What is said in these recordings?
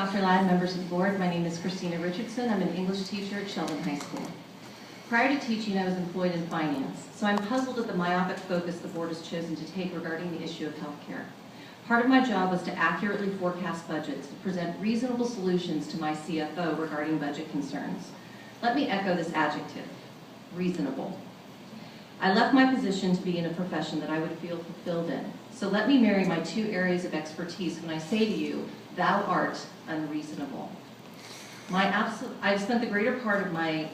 Dr. Ladd, members of the board, my name is Kristina Richardson. I'm an English teacher at Sheldon High School. Prior to teaching, I was employed in finance, so I'm puzzled at the myopic focus the board has chosen to take regarding the issue of healthcare. Part of my job was to accurately forecast budgets, to present reasonable solutions to my CFO regarding budget concerns. Let me echo this adjective, reasonable. I left my position to be in a profession that I would feel fulfilled in. So let me marry my two areas of expertise when I say to you, thou art unreasonable. I've spent the greater part of my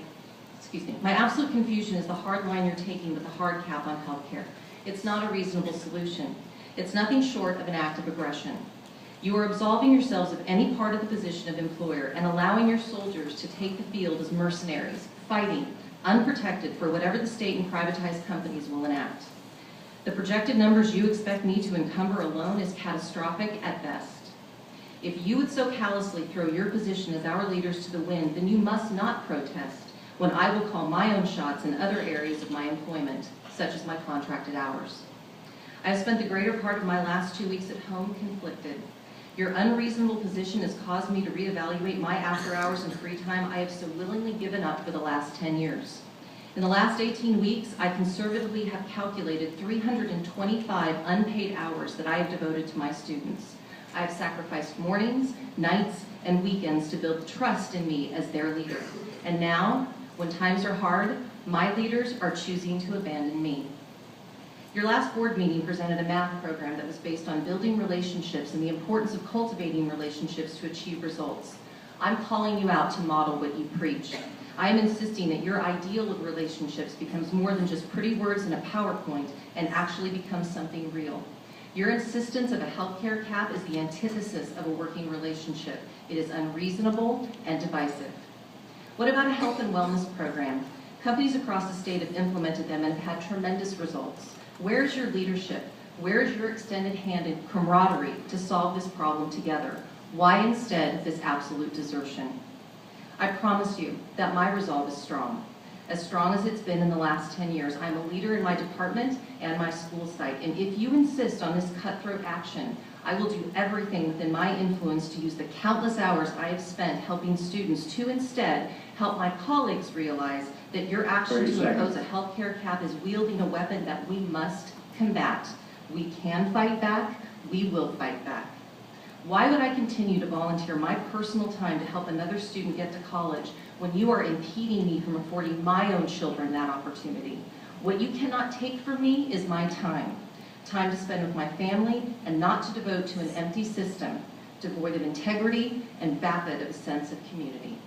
absolute confusion is the hard line you're taking with the hard cap on healthcare. It's not a reasonable solution. It's nothing short of an act of aggression. You are absolving yourselves of any part of the position of employer and allowing your soldiers to take the field as mercenaries, fighting, unprotected for whatever the state and privatized companies will enact. The projected numbers you expect me to encumber alone is catastrophic at best. If you would so callously throw your position as our leaders to the wind, then you must not protest when I will call my own shots in other areas of my employment, such as my contracted hours. I have spent the greater part of my last 2 weeks at home conflicted. Your unreasonable position has caused me to reevaluate my after hours and free time I have so willingly given up for the last 10 years. In the last 18 weeks, I conservatively have calculated 325 unpaid hours that I have devoted to my students. I have sacrificed mornings, nights, and weekends to build trust in me as their leader. And now, when times are hard, my leaders are choosing to abandon me. Your last board meeting presented a math program that was based on building relationships and the importance of cultivating relationships to achieve results. I'm calling you out to model what you preach. I am insisting that your ideal of relationships becomes more than just pretty words in a PowerPoint and actually becomes something real. Your insistence of a healthcare cap is the antithesis of a working relationship. It is unreasonable and divisive. What about a health and wellness program? Companies across the state have implemented them and have had tremendous results. Where's your leadership? Where's your extended hand and camaraderie to solve this problem together? Why instead this absolute desertion? I promise you that my resolve is strong as it's been in the last 10 years. I'm a leader in my department and my school site, and if you insist on this cutthroat action, I will do everything within my influence to use the countless hours I have spent helping students to instead help my colleagues realize that your action to impose a healthcare cap is wielding a weapon that we must combat. We can fight back, we will fight back. Why would I continue to volunteer my personal time to help another student get to college when you are impeding me from affording my own children that opportunity? What you cannot take from me is my time. Time to spend with my family and not to devote to an empty system, devoid of integrity and vapid of a sense of community.